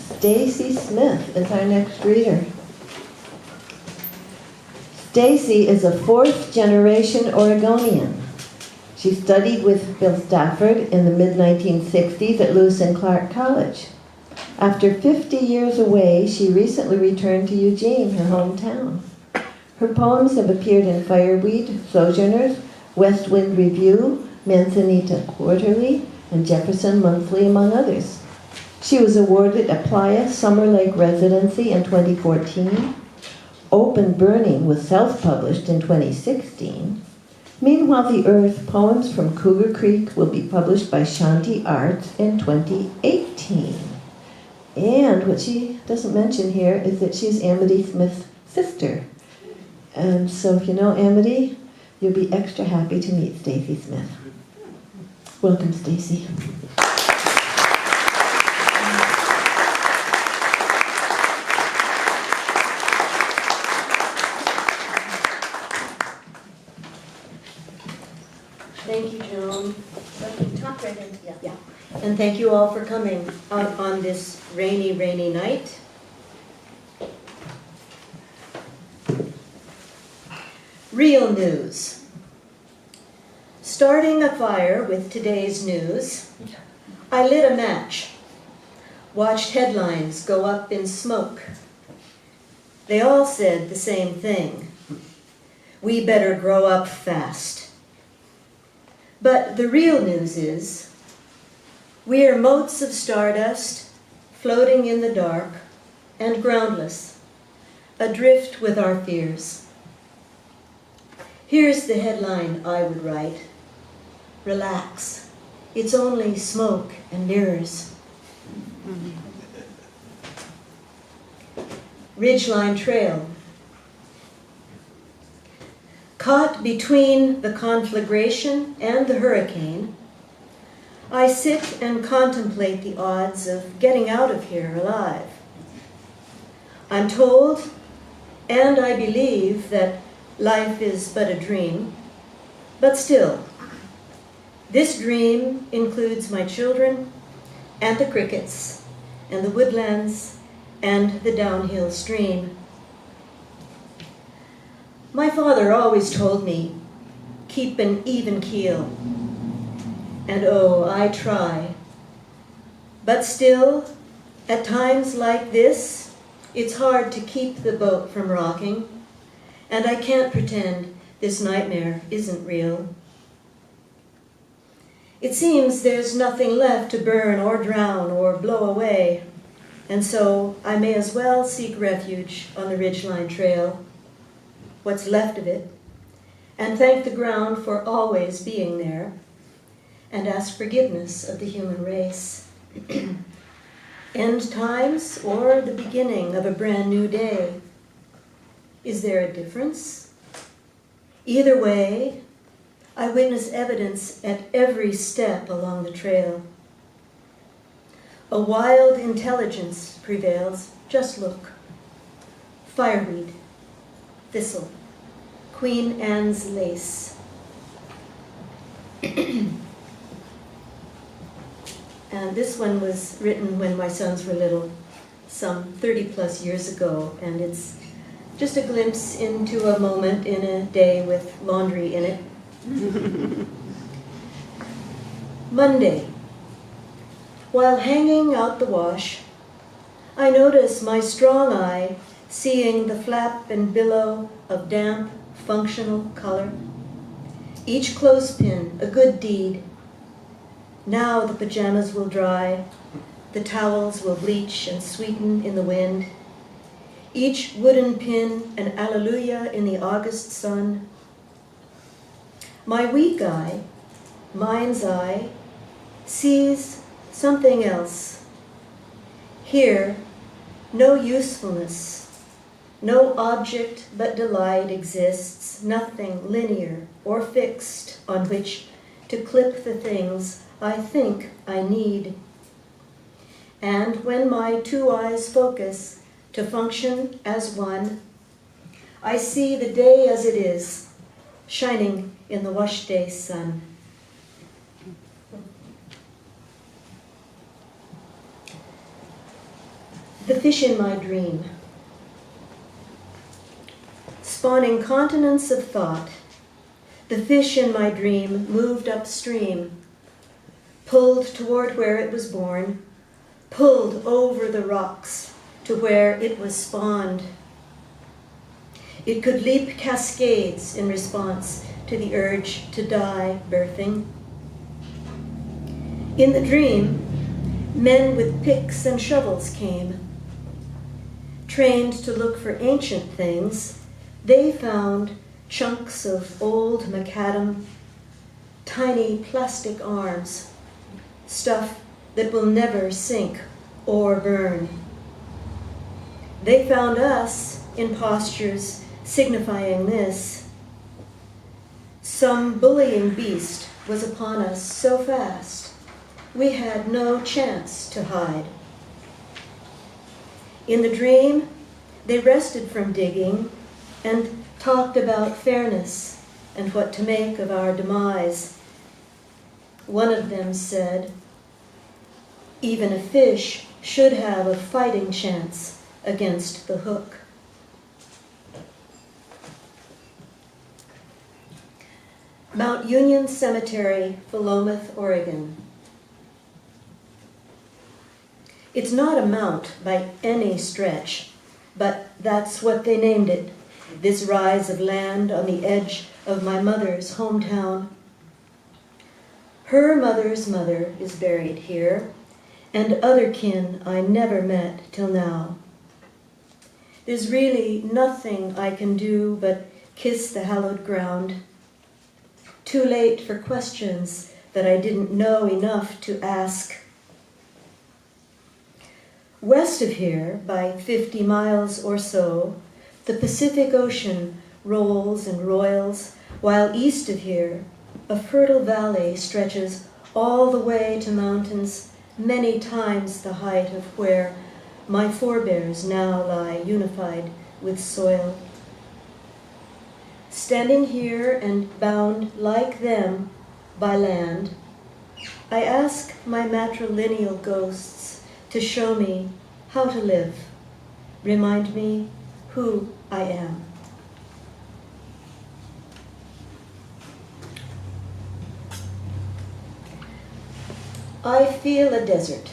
Stacie Smith is our next reader. Stacie is a fourth-generation Oregonian. She studied with Bill Stafford in the mid-1960s at Lewis and Clark College. After 50 years away, she recently returned to Eugene, her hometown. Her poems have appeared in Fireweed, Sojourners, West Wind Review, Manzanita Quarterly, and Jefferson Monthly, among others. She was awarded a Playa Summer Lake residency in 2014. Open Burning was self-published in 2016. Meanwhile, The Earth, Poems from Cougar Creek will be published by Shanti Arts in 2018. And what she doesn't mention here is that she's Amity Smith's sister. And so if you know Amity, you'll be extra happy to meet Stacie Smith. Welcome, Stacie. Thank you, Joan. So I can talk right into yeah. And thank you all for coming out on this rainy, rainy night. Real news. Starting a fire with today's news, I lit a match, watched headlines go up in smoke. They all said the same thing. We better grow up fast. But the real news is, we are motes of stardust floating in the dark and groundless, adrift with our fears. Here's the headline I would write. Relax, it's only smoke and mirrors. Ridgeline Trail. Caught between the conflagration and the hurricane, I sit and contemplate the odds of getting out of here alive. I'm told, and I believe, that life is but a dream, but still, this dream includes my children, and the crickets, and the woodlands, and the downhill stream. My father always told me, keep an even keel. And oh, I try. But still, at times like this, it's hard to keep the boat from rocking, and I can't pretend this nightmare isn't real. It seems there's nothing left to burn or drown or blow away, and so I may as well seek refuge on the Ridgeline Trail, what's left of it, and thank the ground for always being there, and ask forgiveness of the human race. End times or the beginning of a brand new day? Is there a difference? Either way, I witness evidence at every step along the trail. A wild intelligence prevails. Just look. Fireweed, thistle, Queen Anne's lace. And this one was written when my sons were little, some 30 plus years ago, and it's just a glimpse into a moment in a day with laundry in it. Monday. While hanging out the wash, I notice my strong eye seeing the flap and billow of damp, functional color. Each clothespin a good deed. Now the pajamas will dry, the towels will bleach and sweeten in the wind. Each wooden pin an alleluia in the August sun. My weak eye, mind's eye, sees something else. Here, no usefulness, no object but delight exists, nothing linear or fixed on which to clip the things I think I need. And when my two eyes focus to function as one, I see the day as it is, shining in the wash day sun. The fish in my dream. Spawning continents of thought, the fish in my dream moved upstream, pulled toward where it was born, pulled over the rocks to where it was spawned. It could leap cascades in response to the urge to die birthing. In the dream, men with picks and shovels came. Trained to look for ancient things, they found chunks of old macadam, tiny plastic arms, stuff that will never sink or burn. They found us in postures signifying this. Some bullying beast was upon us so fast, we had no chance to hide. In the dream, they rested from digging and talked about fairness and what to make of our demise. One of them said, even a fish should have a fighting chance against the hook. Mount Union Cemetery, Philomath, Oregon. It's not a mount by any stretch, but that's what they named it, this rise of land on the edge of my mother's hometown. Her mother's mother is buried here, and other kin I never met till now. There's really nothing I can do but kiss the hallowed ground. Too late for questions that I didn't know enough to ask. West of here, by 50 miles or so, the Pacific Ocean rolls and roils, while east of here, a fertile valley stretches all the way to mountains many times the height of where my forebears now lie unified with soil. Standing here and bound like them by land, I ask my matrilineal ghosts to show me how to live, remind me who I am. I feel a desert.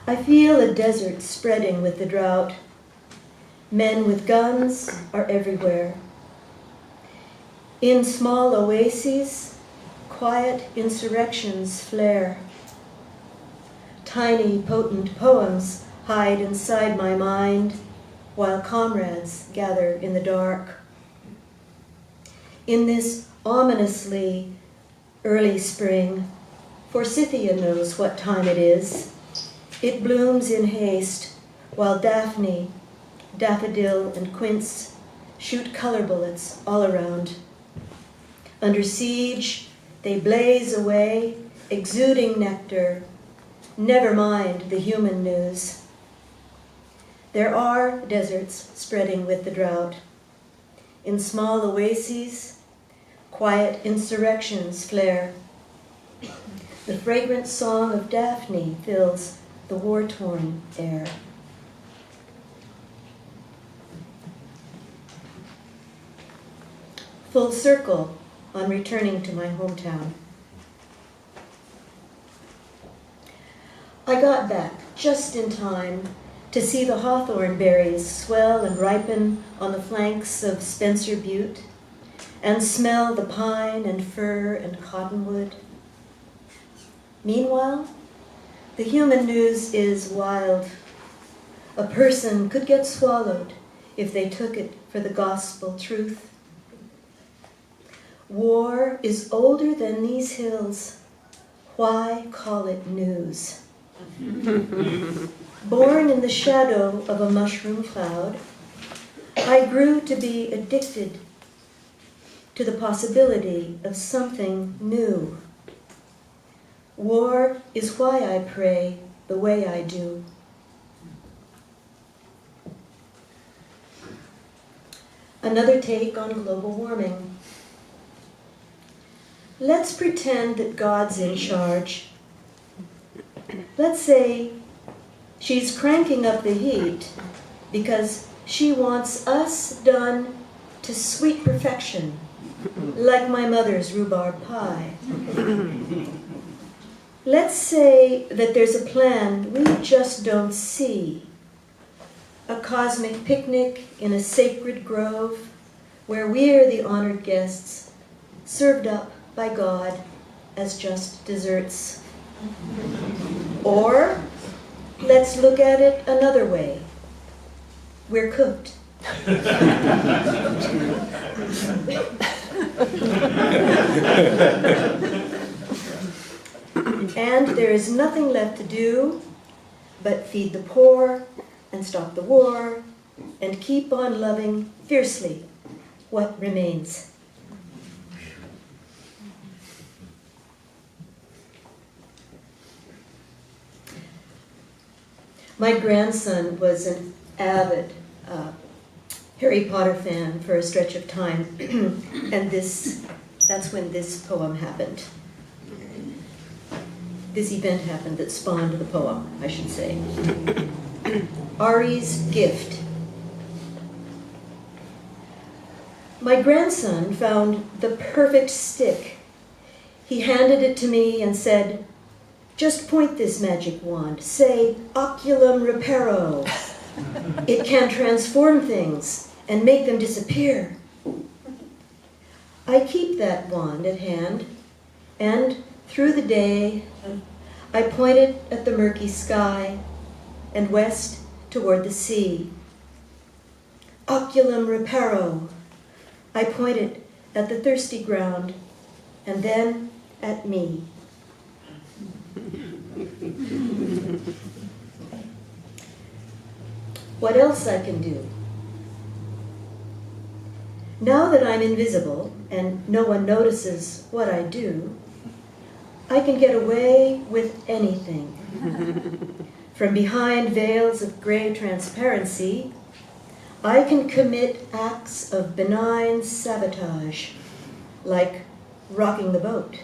I feel a desert spreading with the drought. Men with guns are everywhere. In small oases, quiet insurrections flare. Tiny, potent poems hide inside my mind, while comrades gather in the dark. In this ominously early spring, forsythia knows what time it is. It blooms in haste, while daphne, daffodil, and quince shoot color bullets all around. Under siege, they blaze away, exuding nectar. Never mind the human news. There are deserts spreading with the drought. In small oases, quiet insurrections flare. The fragrant song of Daphne fills the war-torn air. Full circle on returning to my hometown. I got back just in time to see the hawthorn berries swell and ripen on the flanks of Spencer Butte, and smell the pine and fir and cottonwood. Meanwhile, the human news is wild. A person could get swallowed if they took it for the gospel truth. War is older than these hills. Why call it news? Born in the shadow of a mushroom cloud, I grew to be addicted to the possibility of something new. War is why I pray the way I do. Another take on global warming. Let's pretend that God's in charge. Let's say She's cranking up the heat because she wants us done to sweet perfection, like my mother's rhubarb pie. Let's say that there's a plan we just don't see. A cosmic picnic in a sacred grove where we're the honored guests, served up by God as just desserts. Or, let's look at it another way. We're cooked. And there is nothing left to do but feed the poor and stop the war and keep on loving fiercely what remains. My grandson was an avid Harry Potter fan for a stretch of time, and that's when this poem happened. This event happened that spawned the poem, I should say. Ari's gift. My grandson found the perfect stick. He handed it to me and said, "Just point this magic wand. Say, oculum reparo. It can transform things and make them disappear." I keep that wand at hand, and through the day, I point it at the murky sky and west toward the sea. Oculum reparo. I point it at the thirsty ground and then at me. What else I can do? Now that I'm invisible and no one notices what I do, I can get away with anything. From behind veils of gray transparency, I can commit acts of benign sabotage, like rocking the boat,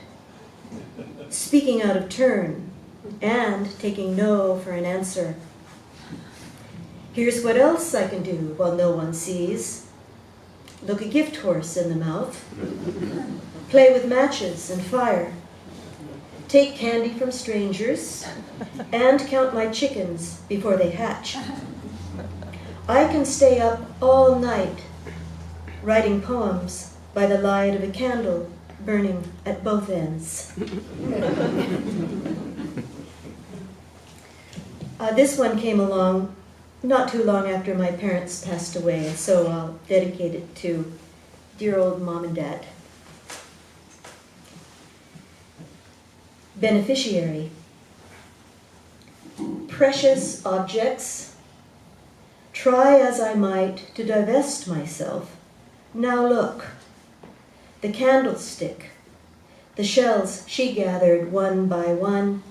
speaking out of turn, and taking no for an answer. Here's what else I can do while no one sees. Look a gift horse in the mouth, play with matches and fire, take candy from strangers, and count my chickens before they hatch. I can stay up all night writing poems by the light of a candle burning at both ends. This one came along not too long after my parents passed away, and so I'll dedicate it to dear old Mom and Dad. Beneficiary. Precious objects, try as I might to divest myself. Now look, the candlestick, the shells she gathered one by one.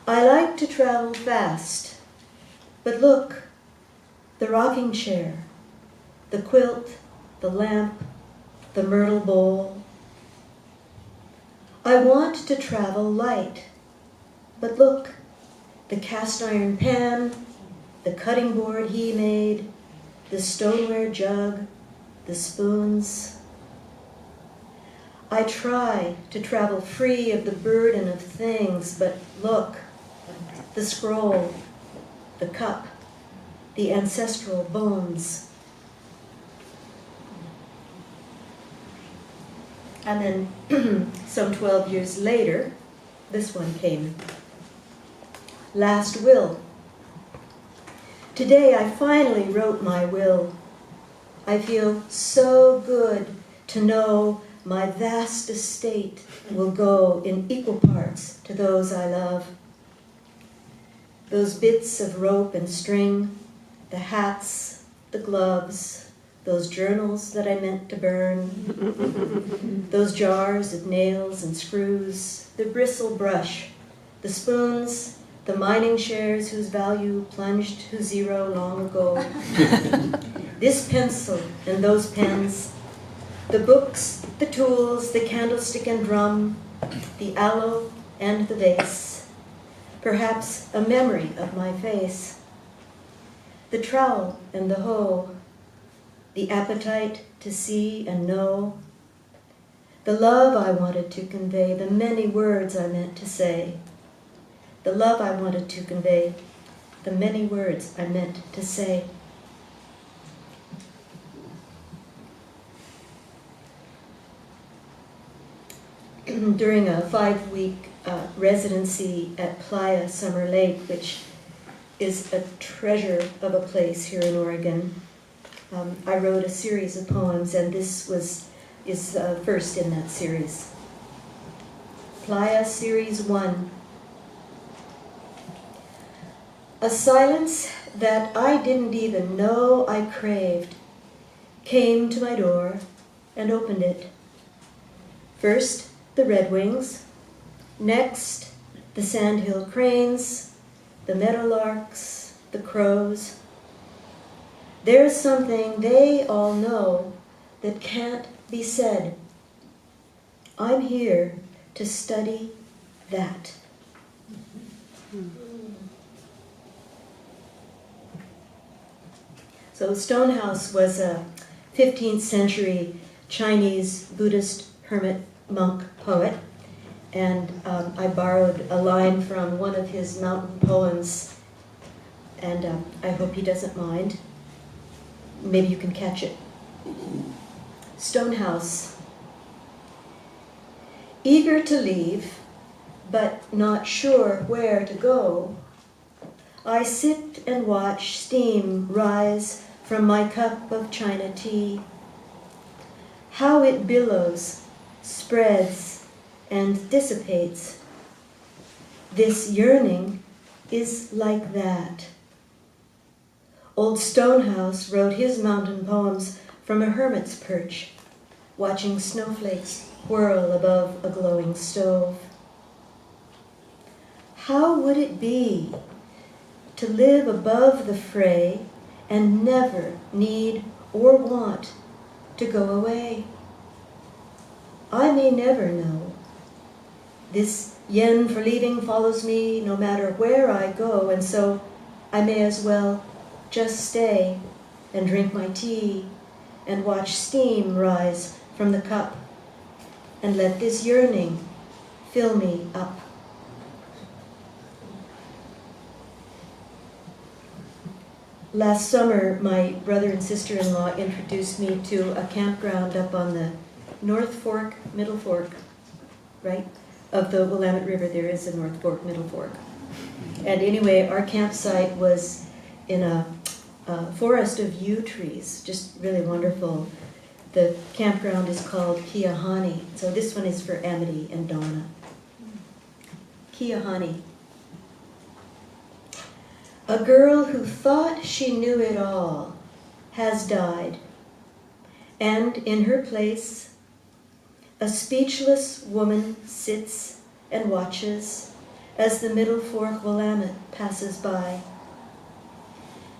I like to travel fast, but look, the rocking chair, the quilt, the lamp, the myrtle bowl. I want to travel light, but look, the cast iron pan, the cutting board he made, the stoneware jug, the spoons. I try to travel free of the burden of things, but look, the scroll, the cup, the ancestral bones. And then, some 12 years later, this one came. Last will. Today I finally wrote my will. I feel so good to know my vast estate will go in equal parts to those I love. Those bits of rope and string, the hats, the gloves, those journals that I meant to burn, those jars of nails and screws, the bristle brush, the spoons, the mining shares whose value plunged to zero long ago, this pencil and those pens, the books, the tools, the candlestick and drum, the aloe and the vase, perhaps a memory of my face. The trowel and the hoe, the appetite to see and know, the love I wanted to convey, the many words I meant to say. The love I wanted to convey, the many words I meant to say. During a 5-week residency at Playa Summer Lake, which is a treasure of a place here in Oregon, I wrote a series of poems, and this is first in that series. Playa Series 1. A silence that I didn't even know I craved came to my door and opened it. First, the redwings, next, the sandhill cranes, the meadowlarks, the crows. There's something they all know that can't be said. I'm here to study that. So Stonehouse was a 15th century Chinese Buddhist hermit monk poet, and I borrowed a line from one of his mountain poems, and I hope he doesn't mind. Maybe you can catch it. Stonehouse. Eager to leave, but not sure where to go, I sit and watch steam rise from my cup of China tea. How it billows, spreads, and dissipates. This yearning is like that. Old Stonehouse wrote his mountain poems from a hermit's perch, watching snowflakes whirl above a glowing stove. How would it be to live above the fray and never need or want to go away? I may never know. This yen for leaving follows me no matter where I go, and so I may as well just stay and drink my tea and watch steam rise from the cup and let this yearning fill me up. Last summer, my brother and sister-in-law introduced me to a campground up on the North Fork, Middle Fork, right, of the Willamette River. There is a North Fork, Middle Fork. And anyway, our campsite was in a forest of yew trees, just really wonderful. The campground is called Kiahani. So this one is for Amity and Donna. Kiahani. A girl who thought she knew it all has died, and in her place, a speechless woman sits and watches as the Middle Fork Willamette passes by.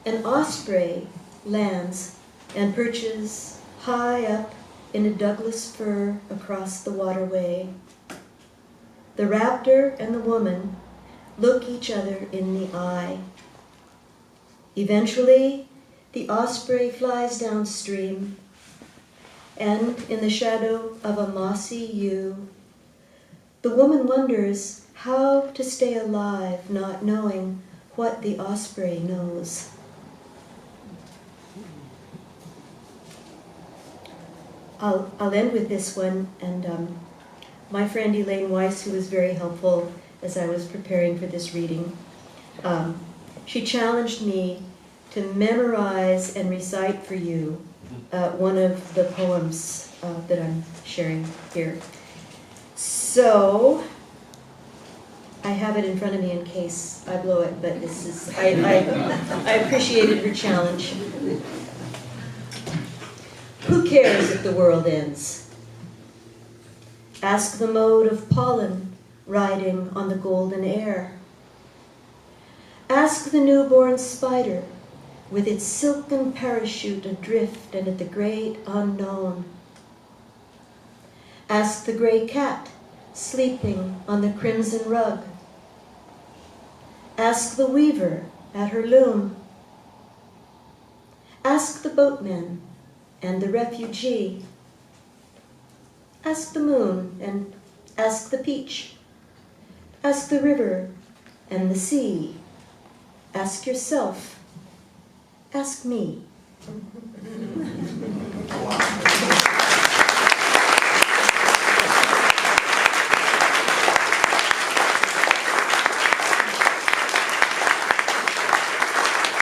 An osprey lands and perches high up in a Douglas fir across the waterway. The raptor and the woman look each other in the eye. Eventually, the osprey flies downstream, and in the shadow of a mossy yew, the woman wonders how to stay alive, not knowing what the osprey knows. I'll end with this one, and my friend Elaine Weiss, who was very helpful as I was preparing for this reading, she challenged me to memorize and recite for you one of the poems that I'm sharing here. So, I have it in front of me in case I blow it, but this is, I appreciated her challenge. Who cares if the world ends? Ask the mode of pollen riding on the golden air. Ask the newborn spider with its silken parachute adrift and at the great unknown. Ask the gray cat sleeping on the crimson rug. Ask the weaver at her loom. Ask the boatman and the refugee. Ask the moon and ask the peach. Ask the river and the sea. Ask yourself. Ask me.